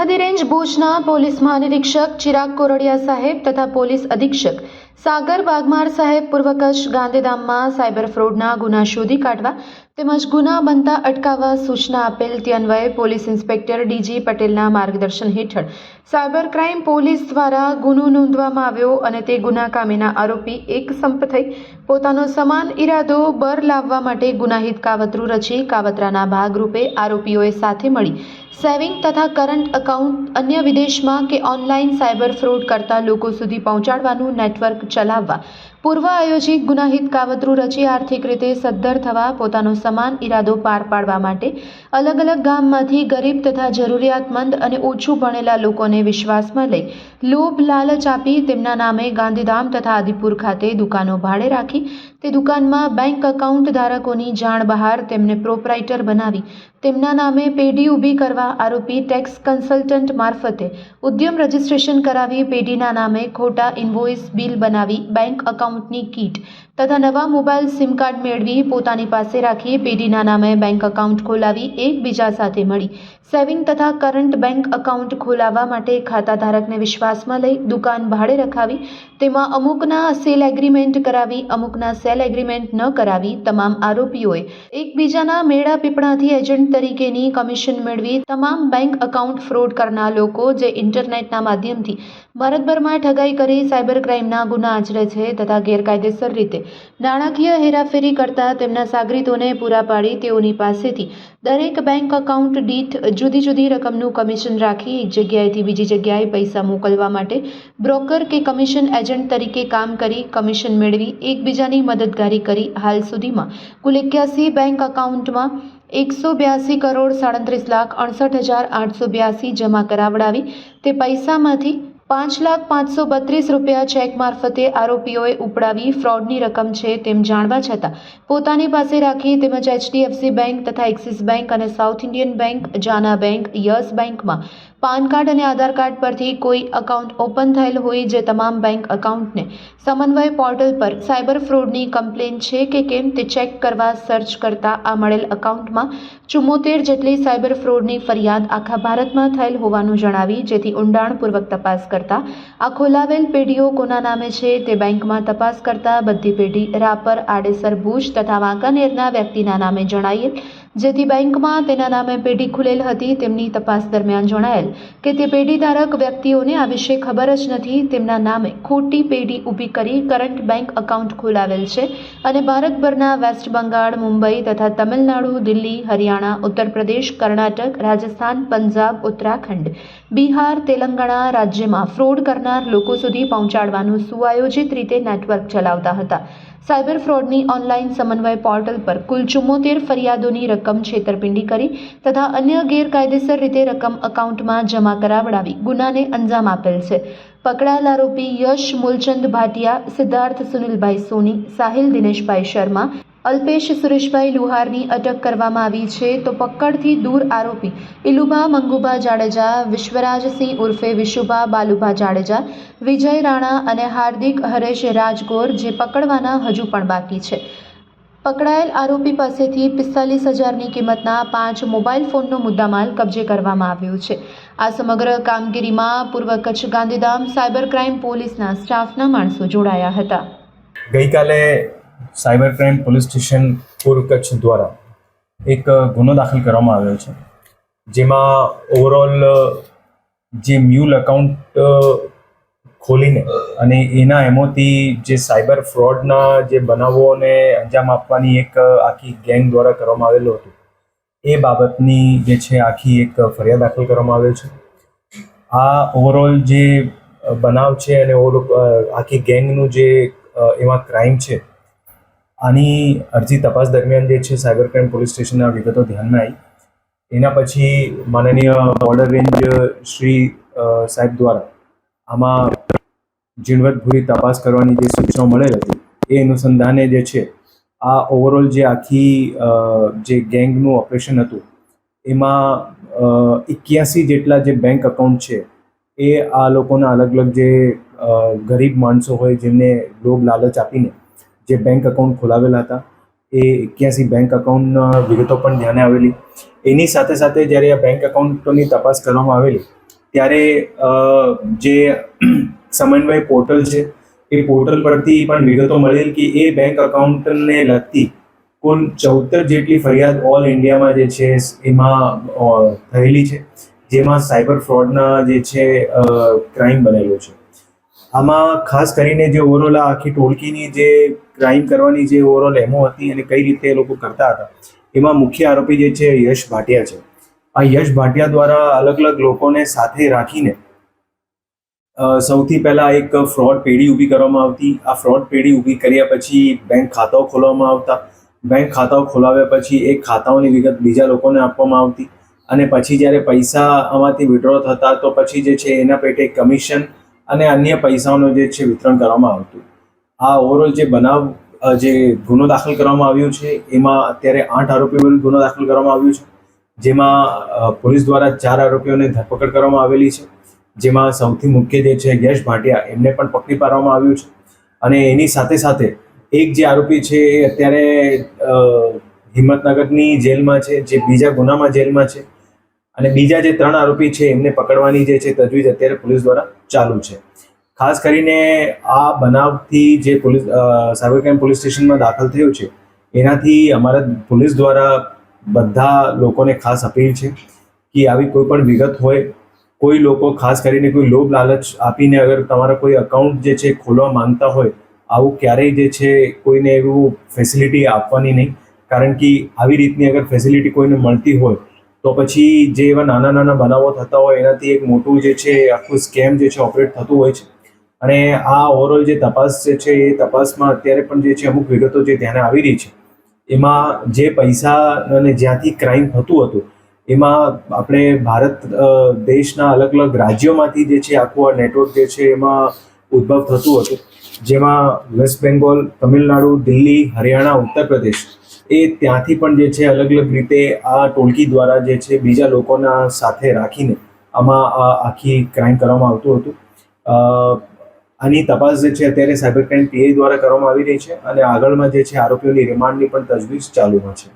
સરહદી રેન્જ ભુજના પોલીસ મહાનિરીક્ષક ચિરાગ કોરડિયા સાહેબ તથા પોલીસ અધિક્ષક સાગર બાગમાર સાહેબ પૂર્વ કચ્છ ગાંધીધામમાં સાયબર ફ્રોડના ગુના શોધી કાઢવા તેમજ ગુના બનતા અટકાવવા સૂચના આપેલ તે અન્વયે પોલીસ ઇન્સ્પેક્ટર ડીજી પટેલના માર્ગદર્શન હેઠળ સાયબર ક્રાઇમ પોલીસ દ્વારા ગુનો નોંધવામાં આવ્યો અને તે ગુના કામેના આરોપી એક સંપ થઈ પોતાનો સમાન ઈરાદો બર લાવવા માટે ગુનાહિત કાવતરું રચી કાવતરાના ભાગરૂપે આરોપીઓએ સાથે મળી સેવિંગ તથા કરંટ એકાઉન્ટ અન્ય વિદેશમાં કે ઓનલાઈન સાયબર ફ્રોડ કરતા લોકો સુધી પહોંચાડવાનું નેટવર્ક ચલાવવા પૂર્વ આયોજિત ગુનાહિત કાવતરું રચી આર્થિક રીતે સદ્ધર થવા પોતાનો સમાન ઈરાદો પાર પાડવા માટે અલગ અલગ ગામમાંથી ગરીબ તથા જરૂરિયાતમંદ અને ઓછું ભણેલા લોકોને વિશ્વાસમાં લઈ લોભ લાલચ આપી તેમના નામે ગાંધીધામ તથા આદિપુર ખાતે દુકાનો ભાડે રાખી તે દુકાનમાં બેંક એકાઉન્ટ ધારકોની જાણ બહાર તેમને પ્રોપરાઇટર બનાવી તેમના નામે પેઢી ઊભી કરવા આરોપી ટેક્સ કન્સલ્ટન્ટ મારફતે ઉદ્યમ રજીસ્ટ્રેશન કરાવી પેઢીના નામે ખોટા ઇન્વોઇસ બિલ બનાવી બેંક એકાઉન્ટની કીટ તથા નવા મોબાઈલ સિમ કાર્ડ મેળવી પોતાની પાસે રાખી પેઢીના નામે બેંક એકાઉન્ટ ખોલાવી એકબીજા સાથે મળી સેવિંગ તથા કરંટ બેંક એકાઉન્ટ ખોલાવવા માટે ખાતાધારકને વિશ્વાસમાં લઈ દુકાન ભાડે રખાવી તેમાં અમુકના સેલ એગ્રીમેન્ટ કરાવી અમુકના સેલ એગ્રીમેન્ટ ન કરાવી તમામ આરોપીઓએ એકબીજાના મેળા પીપળાથી એજન્ટ તરીકેની કમિશન મેળવી તમામ બેંક એકાઉન્ટ ફ્રોડ કરનાર લોકો જે ઇન્ટરનેટના માધ્યમથી ભારતભરમાં ઠગાઈ કરી સાયબર ક્રાઇમના ગુના આચરે છે તથા ગેરકાયદેસર રીતે નાણાકીય હેરાફેરી કરતા તેમના સાગરીતોને પૂરા પાડી તેઓની પાસેથી દરેક બેંક એકાઉન્ટ દીઠ જુદી જુદી રકમનું કમિશન રાખી એક જગ્યાએથી બીજી જગ્યાએ પૈસા મોકલવા માટે બ્રોકર કે કમિશન એજન્ટ તરીકે કામ કરી કમિશન મેળવી એકબીજાની મદદગારી કરી હાલ સુધીમાં કુલ 81 બેંક એકાઉન્ટમાં 182 કરોડ 37,68,882 જમા કરાવડાવી તે પૈસામાંથી 5,532 રૂપિયા ચેક મારફતે આરોપીઓએ ઉપડાવી ફ્રોડની રકમ છે તેમ જાણવા છતાં પોતાની પાસે રાખી તેમજ HDFC બેંક તથા એક્સિસ બેંક અને સાઉથ ઇન્ડિયન બેંક જાના બેંક યસ બેંકમાં પાન કાર્ડ અને આધાર કાર્ડ પરથી કોઈ એકાઉન્ટ ઓપન થયેલ હોય જે તમામ બેંક એકાઉન્ટને સમન્વય પોર્ટલ પર સાયબર ફ્રોડની કમ્પ્લેન છે કે કેમ તે ચેક કરવા સર્ચ કરતા આ મળેલ એકાઉન્ટમાં 74 જેટલી સાયબર ફ્રોડની ફરિયાદ આખા ભારતમાં થયેલ હોવાનું જણાવી જેથી ઊંડાણપૂર્વક તપાસ કરતા આ ખોલાવેલ પેઢીઓ કોના નામે છે તે બેંકમાં તપાસ કરતા બધી પેઢી રાપર આડેસર ભુજ તથા વાંકાનેરના વ્યક્તિના નામે જણાયેલ જેથી બેંકમાં તેના નામે પેઢી ખુલેલ હતી તેમની તપાસ દરમિયાન જણાયેલ કે તે પેઢીધારક વ્યક્તિઓને આ વિશે ખબર જ નથી તેમના નામે ખોટી પેઢી ઊભી કરી કરંટ બેંક એકાઉન્ટ ખોલાવેલ છે અને ભારતભરના વેસ્ટ બંગાળ મુંબઈ તથા તમિલનાડુ દિલ્હી હરિયાણા ઉત્તર પ્રદેશ કર્ણાટક રાજસ્થાન પંજાબ ઉત્તરાખંડ બિહાર તેલંગાણા રાજ્યમાં ફ્રોડ કરનાર લોકો સુધી પહોંચાડવાનું સુઆયોજિત રીતે નેટવર્ક ચલાવતા હતા સાયબર ફ્રોડની ઓનલાઈન સમન્વય પોર્ટલ પર કુલ 74 ફરિયાદોની રકમ છેતરપિંડી કરી તથા અન્ય ગેરકાયદેસર રીતે રકમ એકાઉન્ટમાં જમા કરાવડાવી ગુનાને અંજામ આપેલ છે પકડાયેલ આરોપી યશ મૂલચંદ ભાટિયા સિદ્ધાર્થ સુનિલભાઈ સોની સાહિલ દિનેશભાઈ શર્મા અલ્પેશ સુરેશભાઈ લુહારની અટક કરવામાં આવી છે તો પકડથી દૂર આરોપી ઇલુભા મંગુભા જાડેજા વિશ્વરાજસિંહ ઉર્ફે વિશુભા બાલુભા જાડેજા વિજય રાણા અને હાર્દિક હરેશ રાજગોર જે પકડવાના હજુ પણ બાકી છે પકડાયેલ આરોપી પાસેથી 45,000ની કિંમતના 5 મોબાઈલ ફોનનો મુદ્દામાલ કબજે કરવામાં આવ્યો છે આ સમગ્ર કામગીરીમાં પૂર્વ કચ્છ ગાંધીધામ સાયબર ક્રાઇમ પોલીસના સ્ટાફના માણસો જોડાયા હતા ગઈકાલે સાયબર ક્રાઇમ પોલીસ સ્ટેશન પૂર્વ કચ્છ દ્વારા એક ગુનો દાખલ કરવામાં આવ્યો છે જેમાં ઓવરઓલ જે મ્યુલ એકાઉન્ટ ખોલીને અને એના એમાંથી જે સાયબર ફ્રોડના જે બનાવોને અંજામ આપવાની એક આખી ગેંગ દ્વારા કરવામાં આવેલું હતું એ બાબતની જે છે આખી એક ફરિયાદ દાખલ કરવામાં આવેલ છે આ ઓવરઓલ જે બનાવ છે અને આખી ગેંગનું જે એમાં ક્રાઇમ છે આની અરજી તપાસ દરમિયાન જે છે સાયબર ક્રાઇમ પોલીસ સ્ટેશનના વિગતો ધ્યાનમાં આવી એના પછી માનનીય બોર્ડર રેન્જ શ્રી સાહેબ દ્વારા આમાં ઝીણવટભરી તપાસ કરવાની જે સૂચનાઓ મળેલ હતી એ અનુસંધાને જે છે આ ઓવરઓલ જે આખી જે ગેંગનું ઓપરેશન હતું એમાં 81 જેટલા જે બેંક એકાઉન્ટ છે એ આ લોકોના અલગ અલગ જે ગરીબ માણસો હોય જેમને લોભ લાલચ આપીને જે બેંક એકાઉન્ટ ખોલાવેલા હતા એ 81 બેંક એકાઉન્ટના વિગતો પણ ધ્યાને આવેલી એની સાથે સાથે જ્યારે આ બેંક એકાઉન્ટની તપાસ કરવામાં આવેલી ત્યારે જે સમન્વય પોર્ટલ છે એ પોર્ટલ પરથી પણ વિગતો મળેલ કે એ બેંક અકાઉન્ટને લગતી કુલ 74 જેટલી ફરિયાદ ઓલ ઇન્ડિયામાં જે છે એમાં થયેલી છે, જેમાં સાયબર ફ્રોડના જે છે ક્રાઇમ બનેલો છે. આમાં ખાસ કરીને જે ઓવરઓલ આ આખી ટોળકીની જે ક્રાઇમ કરવાની જે ઓવરઓલ એમો હતી અને કઈ રીતે એ લોકો કરતા હતા, એમાં મુખ્ય આરોપી જે છે યશ ભાટિયા છે. આ યશ ભાટિયા દ્વારા અલગ અલગ લોકોને સાથે રાખીને સૌથી પહેલા એક ફ્રોડ પેઢી ઊભી કરવામાં આવતી. આ ફ્રોડ પેઢી ઊભી કર્યા પછી બેંક ખાતાઓ ખોલવામાં આવતા. બેંક ખાતાઓ ખોલાવ્યા પછી એ ખાતાઓની વિગત બીજા લોકોને આપવામાં આવતી અને પછી જ્યારે પૈસા આમાંથી વિડ્રો થતા તો પછી જે છે એના પેટે કમિશન અને અન્ય પૈસાઓનું જે છે વિતરણ કરવામાં આવતું. આ ઓવરઓલ જે બનાવ જે ગુનો દાખલ કરવામાં આવ્યો છે એમાં અત્યારે 8 આરોપીઓ વિરુદ્ધ ગુનો દાખલ કરવામાં આવ્યો છે, જેમાં પોલીસ દ્વારા 4 આરોપીઓને ધરપકડ કરવામાં આવેલી છે, જેમાં સૌથી મુખ્ય જે છે યશ ભાટિયા એમને પણ પકડી પાડવામાં આવ્યું છે. અને એની સાથે સાથે એક જે આરોપી છે એ અત્યારે હિંમતનગરની જેલમાં છે, જે બીજા ગુનામાં જેલમાં છે, અને બીજા જે 3 આરોપી છે એમને પકડવાની જે છે તજવીજ અત્યારે પોલીસ દ્વારા ચાલુ છે. ખાસ કરીને આ બનાવથી જે પોલીસ સાયબર ક્રાઇમ પોલીસ સ્ટેશનમાં દાખલ થયું છે એનાથી અમારા પોલીસ દ્વારા બધા લોકોને ખાસ અપીલ છે કે આવી કોઈ પણ વિગત હોય, કોઈ લોકો ખાસ કરીને કોઈ લોભ લાલચ આપીને અગર તમારા કોઈ અકાઉન્ટ જે છે ખોલવા માંગતા હોય, આવું ક્યારેય જે છે કોઈને એવું ફેસિલિટી આપવાની નહીં. કારણ કે આવી રીતની અગર ફેસિલિટી કોઈને મળતી હોય તો પછી જે એવા નાના નાના બનાવો થતા હોય એનાથી એક મોટું જે છે આખું સ્કેમ જે છે ઓપરેટ થતું હોય છે. અને આ ઓવરઓલ જે તપાસ જે છે એ તપાસમાં અત્યારે પણ જે છે અમુક વિગતો જે ધ્યાને આવી રહી છે, એમાં જે પૈસા અને જ્યાંથી ક્રાઇમ થતું હતું એમાં આપણે ભારત દેશના અલગ અલગ રાજ્યોમાંથી જે છે આખું આ નેટવર્ક જે છે એમાં ઉદ્ભવ થતું હતું, જેમાં વેસ્ટ બેંગોલ, તમિલનાડુ, દિલ્હી, હરિયાણા, ઉત્તર પ્રદેશ એ ત્યાંથી પણ જે છે અલગ અલગ રીતે આ ટોળકી દ્વારા જે છે બીજા લોકોના સાથે રાખીને આમાં આખી ક્રાઇમ કરવામાં આવતું હતું. આની તપાસ જે છે અત્યારે સાયબર ક્રાઇમ પીઆઈ દ્વારા કરવામાં આવી રહી છે અને આગળમાં જે છે આરોપીઓની રિમાન્ડની પણ તજવીજ ચાલુમાં છે.